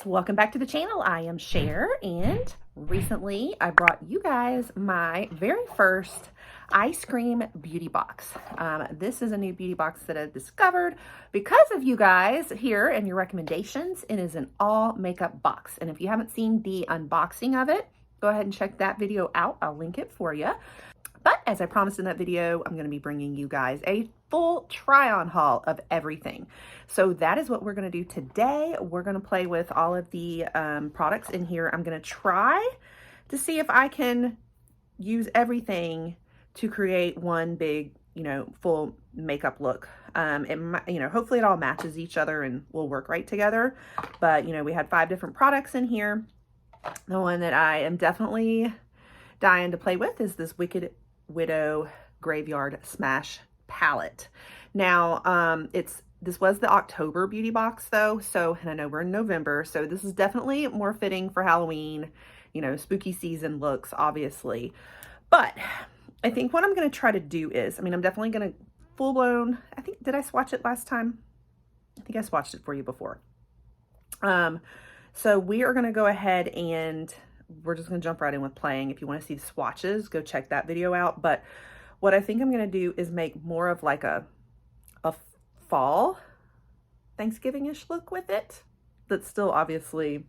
welcome back to the channel. I am Cher, and recently I brought you guys my very first Eyescream Beauty Box. This is a new beauty box that I discovered because of you guys here and your recommendations. It is an all makeup box, and if you haven't seen the unboxing of it, go ahead and check that video out. I'll link it for you. But as I promised in that video, I'm going to be bringing you guys a full try-on haul of everything. So that is what we're going to do today. We're going to play with all of the products in here. I'm going to try to see if I can use everything to create one big, full makeup look. Hopefully it all matches each other and will work right together. But, we had 5 different products in here. The one that I am definitely dying to play with is this Wicked Widow Graveyard Smash palette. Now, this was the October beauty box though, and I know we're in November, so this is definitely more fitting for Halloween, spooky season looks, obviously. But I think what I'm going to try to do is, I'm definitely going to full blown, did I swatch it last time? I think I swatched it for you before. So we are going to go ahead and we're just going to jump right in with playing. If you want to see the swatches, go check that video out. But what I think I'm going to do is make more of like a fall Thanksgiving-ish look with it. That's still obviously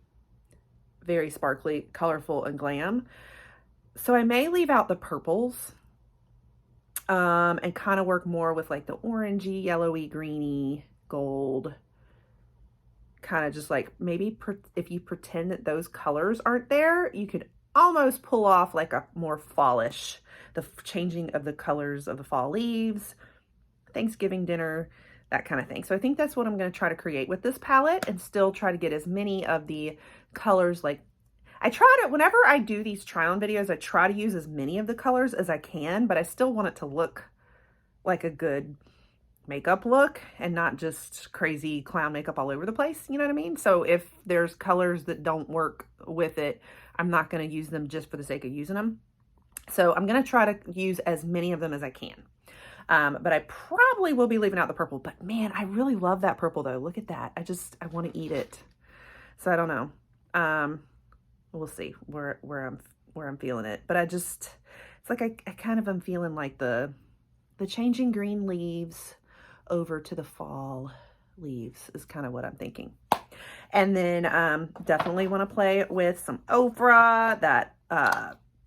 very sparkly, colorful, and glam. So I may leave out the purples and kind of work more with like the orangey, yellowy, greeny, gold. Kind of just like maybe if you pretend that those colors aren't there, you could almost pull off like a more fallish, the changing of the colors of the fall leaves, Thanksgiving dinner, that kind of thing. So I think that's what I'm going to try to create with this palette and still try to get as many of the colors. Like I try to, whenever I do these try-on videos, I try to use as many of the colors as I can, but I still want it to look like a good makeup look and not just crazy clown makeup all over the place, you know what I mean? So if there's colors that don't work with it, I'm not going to use them just for the sake of using them. So I'm going to try to use as many of them as I can. But I probably will be leaving out the purple, but man, I really love that purple though. Look at that. I want to eat it. So I don't know. We'll see where I'm feeling it, but it's like, I kind of am feeling like the changing green leaves over to the fall leaves is kind of what I'm thinking. And then definitely want to play with some Ofra, that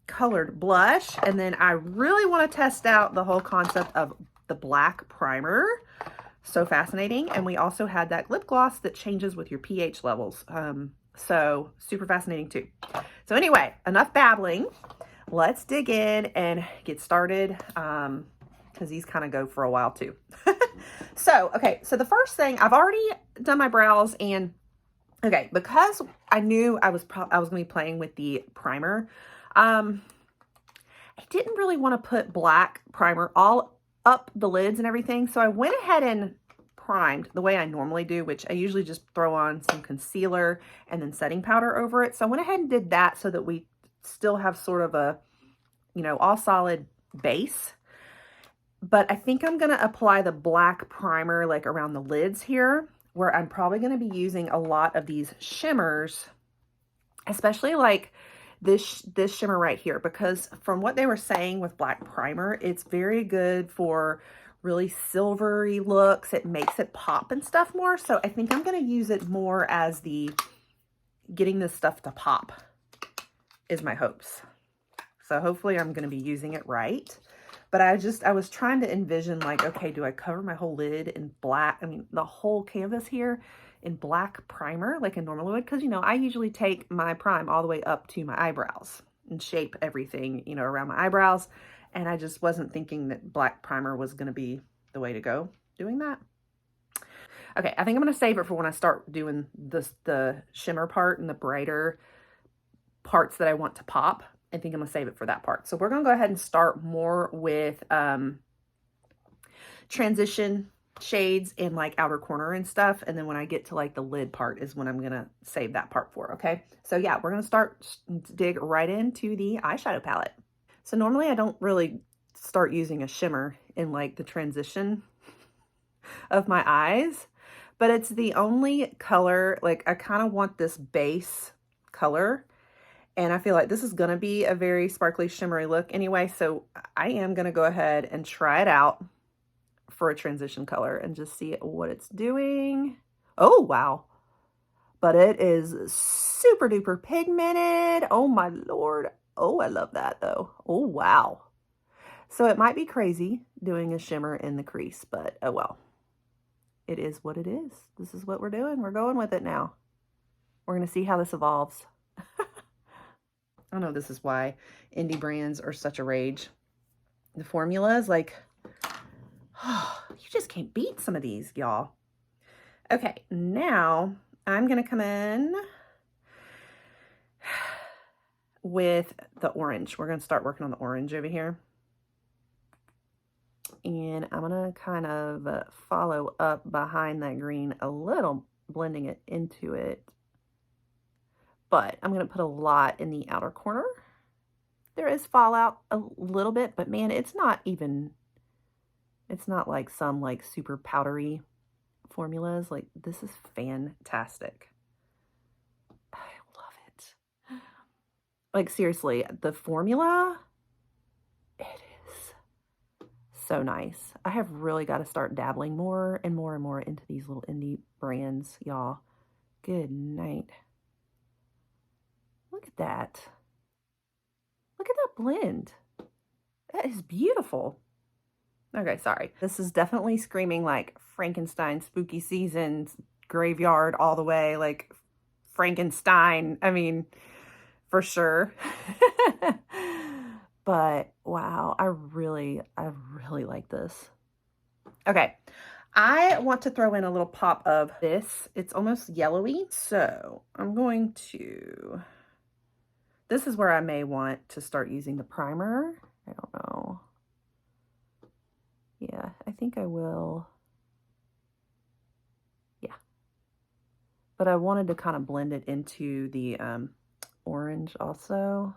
colored blush. And then I really want to test out the whole concept of the black primer. So fascinating. And we also had that lip gloss that changes with your pH levels. So super fascinating too. So anyway, enough babbling. Let's dig in and get started. Because these kind of go for a while too. So the first thing, I've already done my brows, and because I knew I was going to be playing with the primer, I didn't really want to put black primer all up the lids and everything, so I went ahead and primed the way I normally do, which I usually just throw on some concealer and then setting powder over it. So I went ahead and did that so that we still have sort of a, all solid base. But I think I'm going to apply the black primer like around the lids here, where I'm probably going to be using a lot of these shimmers, especially like this shimmer right here, because from what they were saying with black primer, it's very good for really silvery looks. It makes it pop and stuff more. So I think I'm going to use it more as the getting this stuff to pop is my hopes. So hopefully I'm going to be using it right. But I was trying to envision like, okay, do I cover my whole lid in black? The whole canvas here in black primer like I normally would. Because, I usually take my prime all the way up to my eyebrows and shape everything, around my eyebrows. And I just wasn't thinking that black primer was going to be the way to go doing that. Okay, I think I'm going to save it for when I start doing the shimmer part and the brighter parts that I want to pop. I think I'm going to save it for that part. So we're going to go ahead and start more with transition shades in like outer corner and stuff. And then when I get to like the lid part is when I'm going to save that part for, okay? So yeah, we're going to dig right into the eyeshadow palette. So normally I don't really start using a shimmer in like the transition of my eyes, but it's the only color, like I kind of want this base color, and I feel like this is going to be a very sparkly, shimmery look anyway, so I am going to go ahead and try it out for a transition color and just see what it's doing. Oh, wow. But it is super duper pigmented. Oh my Lord. Oh, I love that though. Oh, wow. So it might be crazy doing a shimmer in the crease, but oh well. It is what it is. This is what we're doing. We're going with it now. We're going to see how this evolves. I know this is why indie brands are such a rage. The formulas, like, oh, you just can't beat some of these, y'all. Okay, now I'm going to come in with the orange. We're going to start working on the orange over here. And I'm going to kind of follow up behind that green a little, blending it into it. But I'm going to put a lot in the outer corner. There is fallout a little bit, but man, it's not like some like super powdery formulas. Like, this is fantastic. I love it. Like, seriously, the formula, it is so nice. I have really got to start dabbling more and more and more into these little indie brands, y'all. Good night. Look at that. Look at that blend. That is beautiful. Okay, sorry. This is definitely screaming like Frankenstein, spooky season, graveyard all the way, like Frankenstein. I mean, for sure. But wow, I really like this. Okay, I want to throw in a little pop of this. It's almost yellowy, so I'm going to, this is where I may want to start using the primer. I don't know. Yeah, I think I will. Yeah. But I wanted to kind of blend it into the orange also.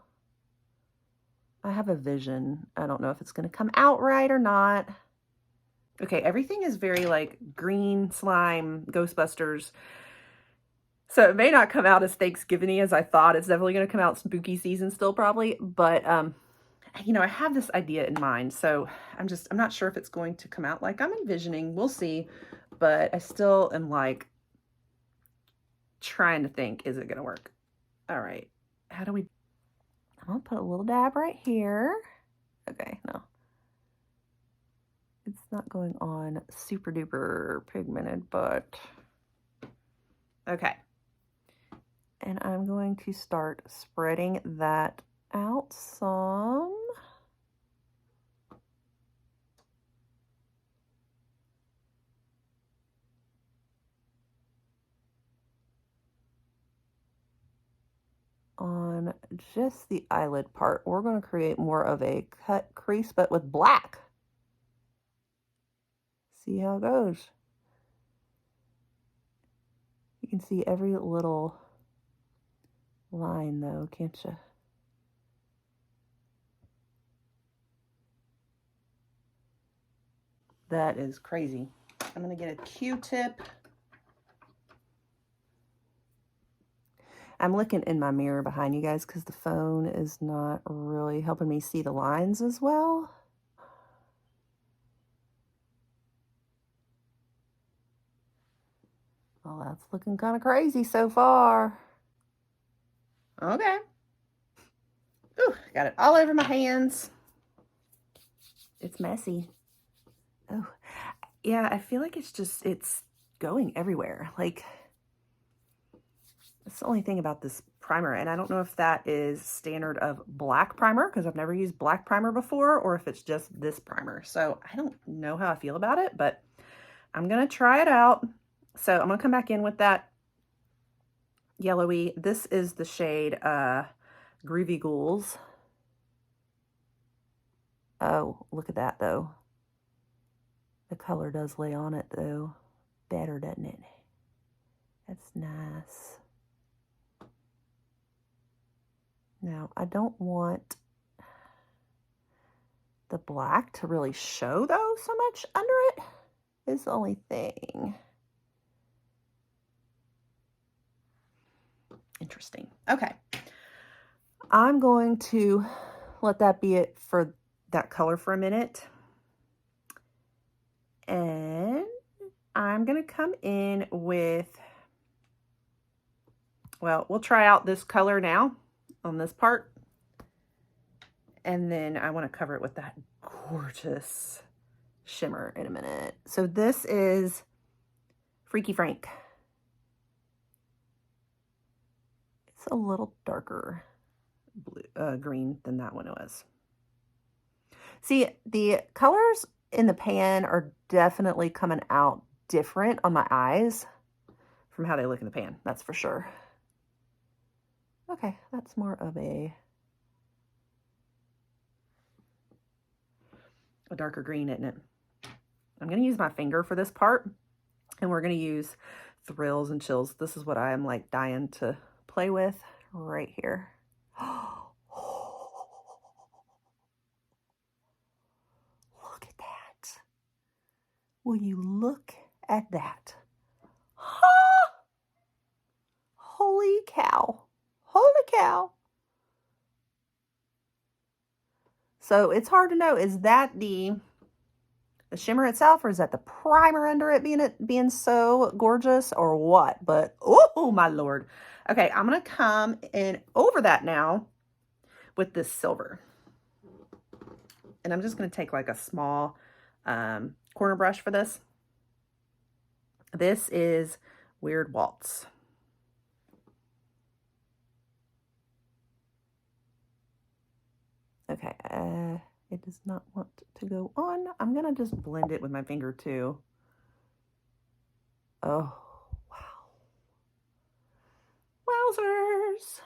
I have a vision. I don't know if it's going to come out right or not. Okay, everything is very like green slime, Ghostbusters. So it may not come out as Thanksgiving-y as I thought. It's definitely going to come out spooky season still probably. But, you know, I have this idea in mind. So I'm not sure if it's going to come out like I'm envisioning. We'll see. But I still am like trying to think, is it going to work? All right. How do we... I'm going to put a little dab right here. Okay, no. It's not going on super duper pigmented, but... Okay. And I'm going to start spreading that out some. On just the eyelid part. We're going to create more of a cut crease, but with black. See how it goes. You can see every little line though, can't you? That is crazy. I'm going to get a Q-tip. I'm looking in my mirror behind you guys because the phone is not really helping me see the lines as well. Well, that's looking kind of crazy so far. Okay. Ooh, got it all over my hands. It's messy. Oh, yeah, I feel like it's going everywhere. Like, that's the only thing about this primer. And I don't know if that is standard of black primer, because I've never used black primer before, or if it's just this primer. So I don't know how I feel about it, but I'm going to try it out. So I'm going to come back in with that yellowy. This is the shade Groovy Ghouls. Oh, look at that though. The color does lay on it though. Better, doesn't it? That's nice. Now, I don't want the black to really show though so much under it is the only thing. Interesting. Okay. I'm going to let that be it for that color for a minute. And I'm going to come in with, well, we'll try out this color now on this part. And then I want to cover it with that gorgeous shimmer in a minute. So this is Freaky Frank. It's a little darker blue, green than that one was. See, the colors in the pan are definitely coming out different on my eyes from how they look in the pan. That's for sure. Okay, that's more of a darker green, isn't it? I'm going to use my finger for this part, and we're going to use Thrills and Chills. This is what I am like dying to play with right here. Look at that. Will you look at that? Holy cow. Holy cow. So it's hard to know, is that the shimmer itself, or is that the primer under it being so gorgeous, or what? But oh my Lord. Okay, I'm gonna come in over that now with this silver. And I'm just gonna take like a small corner brush for this. This is Weird Waltz. Okay, it does not want to go on. I'm gonna just blend it with my finger too. Oh, wow. Wowzers.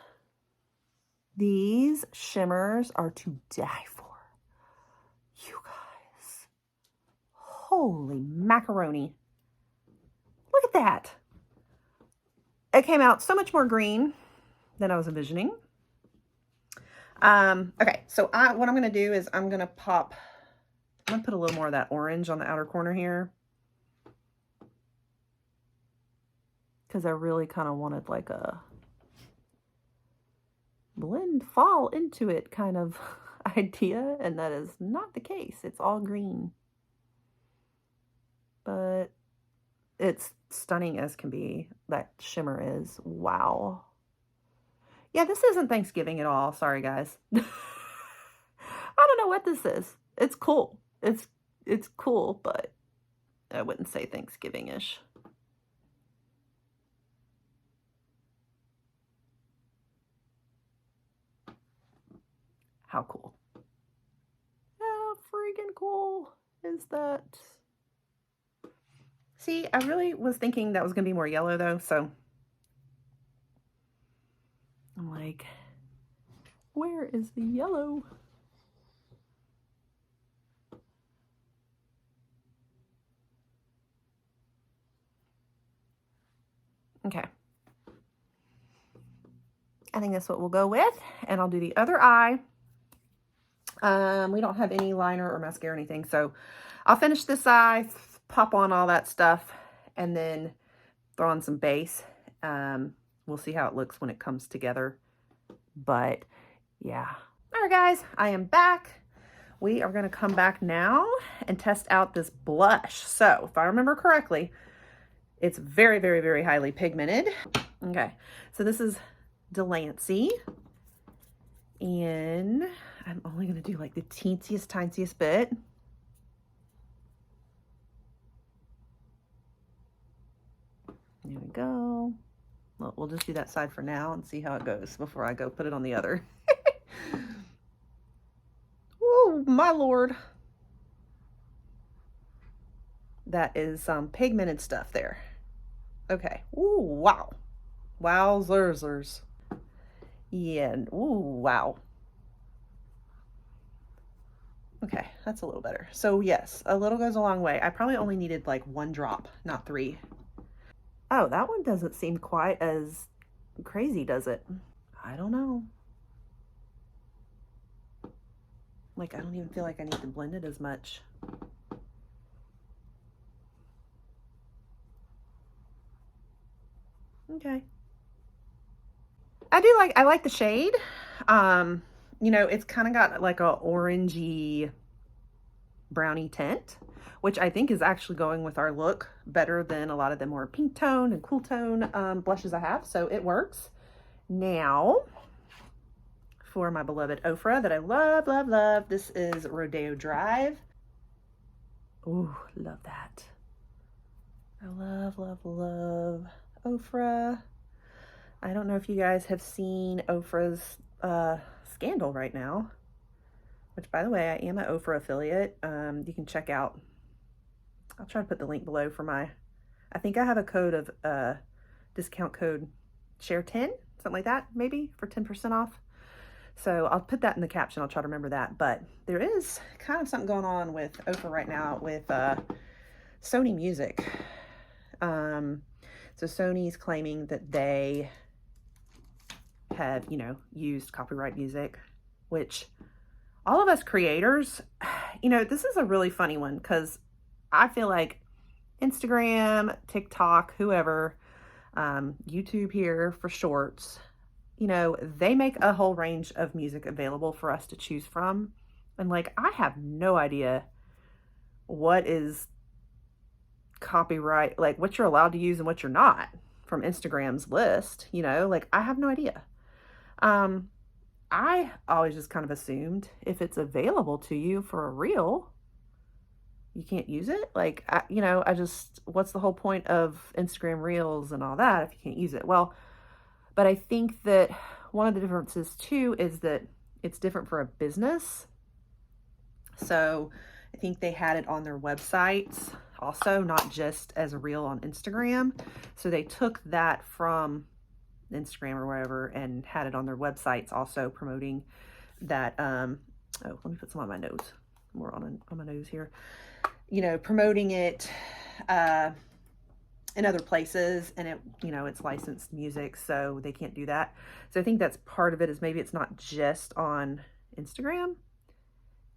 These shimmers are to die for. You guys. Holy macaroni. Look at that. It came out so much more green than I was envisioning. Okay, so what I'm going to do is I'm going to put a little more of that orange on the outer corner here. Because I really kind of wanted like a blend, fall into it kind of idea. And that is not the case. It's all green. But it's stunning as can be. That shimmer is. Wow. Yeah, this isn't Thanksgiving at all. Sorry, guys. I don't know what this is. It's cool. It's cool, but I wouldn't say Thanksgiving-ish. How cool. How freaking cool is that? See, I really was thinking that was going to be more yellow, though, so I'm like, where is the yellow? Okay. I think that's what we'll go with, and I'll do the other eye. We don't have any liner or mascara or anything, so I'll finish this eye, pop on all that stuff, and then throw on some base. We'll see how it looks when it comes together, but yeah. All right, guys, I am back. We are going to come back now and test out this blush. So if I remember correctly, it's very, very, very highly pigmented. Okay, so this is Delancey, and I'm only going to do like the teensiest, tiniest bit. There we go. Well, we'll just do that side for now and see how it goes before I go put it on the other. Oh, my Lord. That is some pigmented stuff there. Okay. Ooh, wow. Wowzers. Yeah. Ooh, wow. Okay, that's a little better. So yes, a little goes a long way. I probably only needed like 1 drop, not 3. Oh, that one doesn't seem quite as crazy, does it? I don't know. Like, I don't even feel like I need to blend it as much. Okay. I like the shade. You know, it's kind of got like a orangey brownie tint, which I think is actually going with our look better than a lot of the more pink tone and cool tone blushes I have. So it works. Now, for my beloved Ofra that I love, love, love, this is Rodeo Drive. Ooh, love that. I love, love, love Ofra. I don't know if you guys have seen Ofra's scandal right now, which, by the way, I am an Ofra affiliate. You can check out, I'll try to put the link below for my, I think I have a code of discount code share10, something like that, maybe for 10% off. So I'll put that in the caption. I'll try to remember that. But there is kind of something going on with Ofra right now with Sony Music. So Sony's claiming that they have, you know, used copyright music, which all of us creators, you know, this is a really funny one because I feel like Instagram, TikTok, whoever, YouTube here for shorts, you know, they make a whole range of music available for us to choose from. And like, I have no idea what is copyright, like what you're allowed to use and what you're not from Instagram's list, you know, like I have no idea. I always just kind of assumed if it's available to you for a reel, you can't use it. Like, you know, what's the whole point of Instagram reels and all that if you can't use it? Well, but I think that one of the differences too is that it's different for a business. So I think they had it on their websites also, not just as a reel on Instagram. So they took that from Instagram or wherever and had it on their websites also promoting that. Oh, let me put some on my nose. More on my nose here. You know, promoting it in other places, and it, you know, it's licensed music, so they can't do that. So I think that's part of it, is maybe it's not just on Instagram.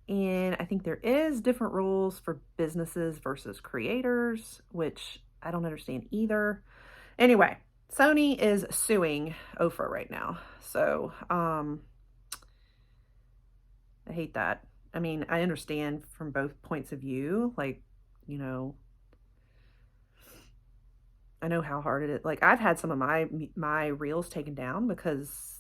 And I think there is different rules for businesses versus creators, which I don't understand either. Anyway, Sony is suing Ofra right now. So I hate that. I mean, I understand from both points of view, like, you know, I know how hard it is. Like, I've had some of my reels taken down because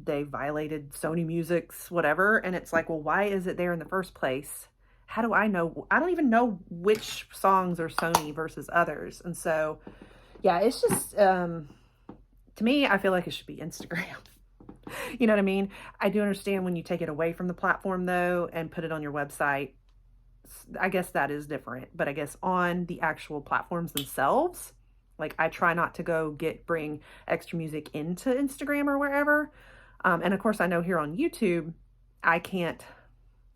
they violated Sony Music's whatever, and it's like, well, why is it there in the first place? How do I know? I don't even know which songs are Sony versus others. And so, yeah, it's just, to me, I feel like it should be Instagram. You know what I mean? I do understand when you take it away from the platform, though, and put it on your website. I guess that is different. But I guess on the actual platforms themselves, like, I try not to bring extra music into Instagram or wherever. And of course, I know here on YouTube, I can't,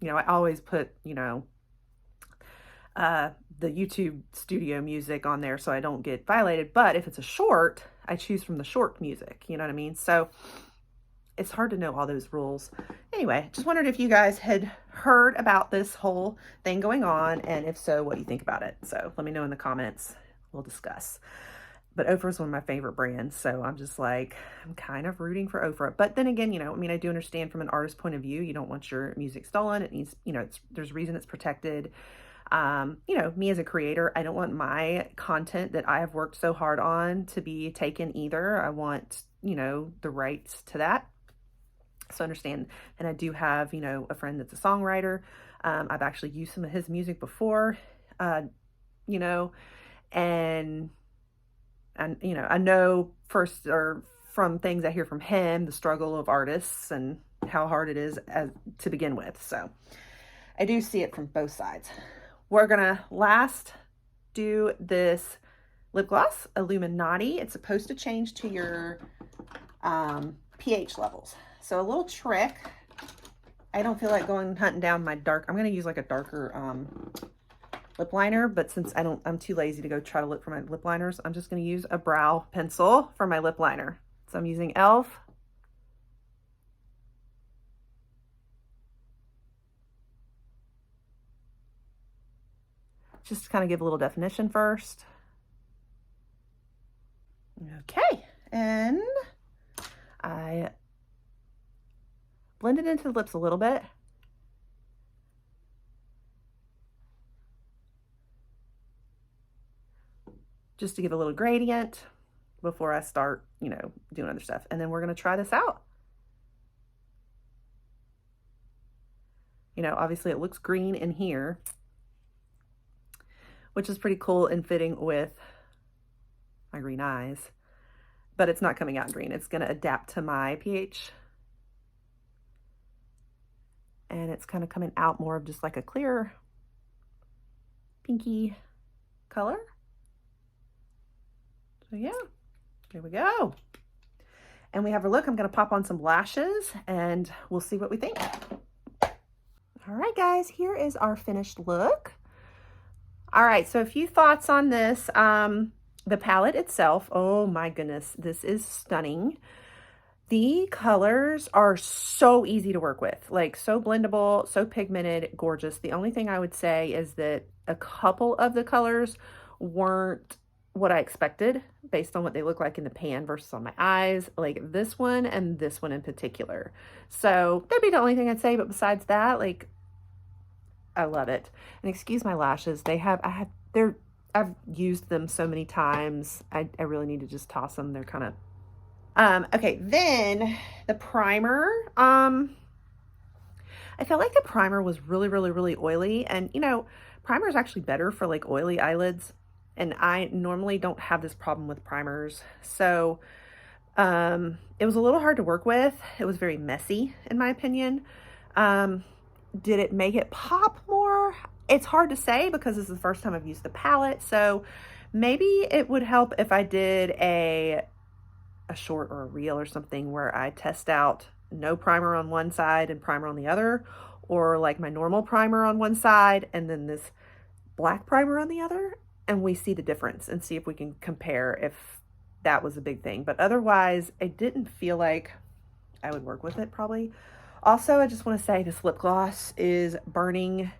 you know, I always put, you know, the YouTube studio music on there so I don't get violated. But if it's a short, I choose from the short music, you know what I mean? So it's hard to know all those rules. Anyway, just wondered if you guys had heard about this whole thing going on, and if so, what you think about it. So let me know in the comments. We'll discuss. But Ofra is one of my favorite brands, so I'm just like, I'm kind of rooting for Ofra. But then again, you know, I mean, I do understand from an artist point of view, you don't want your music stolen. It needs, you know, there's reason it's protected. You know, me as a creator, I don't want my content that I have worked so hard on to be taken either. I want, you know, the rights to that. So understand. And I do have, you know, a friend that's a songwriter. I've actually used some of his music before, you know, and you know, I know first, or from things I hear from him, the struggle of artists and how hard it is to begin with. So I do see it from both sides. We're gonna last do this lip gloss, Illuminati. It's supposed to change to your pH levels. So a little trick. I don't feel like going hunting down my dark. I'm gonna use like a darker lip liner, but since I'm too lazy to go try to look for my lip liners, I'm just going to use a brow pencil for my lip liner. So I'm using e.l.f. Just to kind of give a little definition first. Okay, and I blend it into the lips a little bit. Just to give a little gradient before I start, you know, doing other stuff. And then we're going to try this out. You know, obviously it looks green in here, which is pretty cool and fitting with my green eyes, but it's not coming out green. It's going to adapt to my pH. And it's kind of coming out more of just like a clear pinky color. So yeah, here we go. And we have a look. I'm going to pop on some lashes and we'll see what we think. All right, guys, here is our finished look. All right, so a few thoughts on this. The palette itself, oh my goodness, this is stunning. The colors are so easy to work with, like so blendable, so pigmented, gorgeous. The only thing I would say is that a couple of the colors weren't what I expected based on what they look like in the pan versus on my eyes, like this one and this one in particular. So that'd be the only thing I'd say, but besides that, like, I love it. And excuse my lashes, I've used them so many times. I really need to just toss them. They're kind of, okay, then the primer, I felt like the primer was really, really, really oily. And you know, primer is actually better for like oily eyelids. And I normally don't have this problem with primers. So, it was a little hard to work with. It was very messy in my opinion. Did it make it pop more? It's hard to say because this is the first time I've used the palette. So maybe it would help if I did a short or a reel or something where I test out no primer on one side and primer on the other, or like my normal primer on one side and then this black primer on the other, and we see the difference and see if we can compare if that was a big thing. But otherwise, I didn't feel like I would work with it probably. Also, I just want to say this lip gloss is burning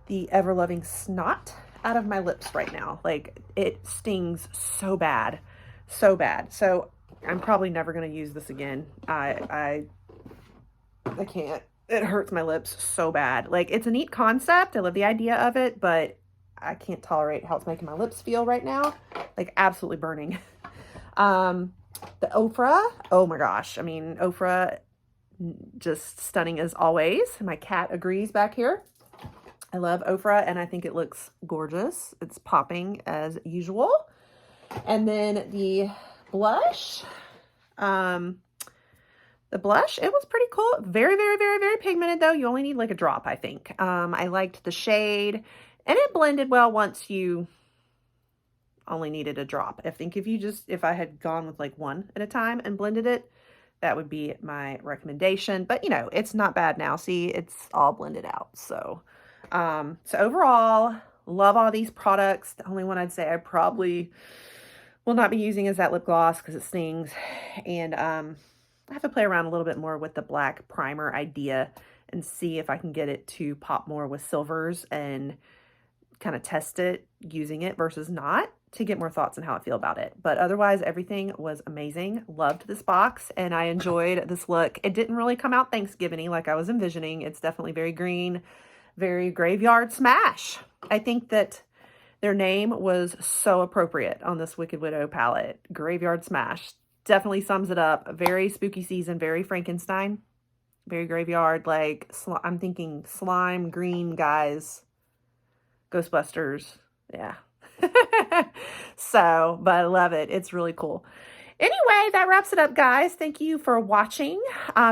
the ever-loving snot out of my lips right now. Like, it stings so bad, so bad. So I'm probably never going to use this again. I can't. It hurts my lips so bad. Like, it's a neat concept. I love the idea of it, but I can't tolerate how it's making my lips feel right now. Like, absolutely burning. The Ofra, oh my gosh. I mean, Ofra, just stunning as always. My cat agrees back here. I love Ofra and I think it looks gorgeous. It's popping as usual. And then the blush, it was pretty cool. Very, very, very, very pigmented though. You only need like a drop, I think. I liked the shade and it blended well once you only needed a drop. I think if I had gone with like one at a time and blended it, that would be my recommendation. But you know, it's not bad now. See, it's all blended out. So, so overall, love all these products. The only one I'd say I probably will not be using is that lip gloss because it stings. And I have to play around a little bit more with the black primer idea and see if I can get it to pop more with silvers and kind of test it using it versus not, to get more thoughts on how I feel about it. But otherwise, everything was amazing. Loved this box and I enjoyed this look. It didn't really come out Thanksgiving-y like I was envisioning. It's definitely very green, very graveyard smash. I think that their name was so appropriate on this Wicked Widow palette. Graveyard smash definitely sums it up. Very spooky season, very Frankenstein, very graveyard. Like, I'm thinking slime, green guys, Ghostbusters. Yeah. So, but I love it. It's really cool. Anyway, that wraps it up, guys. Thank you for watching.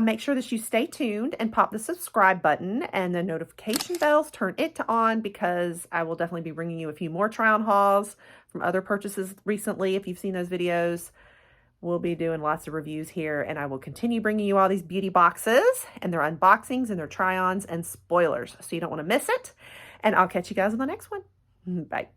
Make sure that you stay tuned and pop the subscribe button and the notification bells. Turn it to on because I will definitely be bringing you a few more try-on hauls from other purchases recently. If you've seen those videos, we'll be doing lots of reviews here, and I will continue bringing you all these beauty boxes and their unboxings and their try-ons and spoilers, so you don't want to miss it. And I'll catch you guys on the next one. Bye.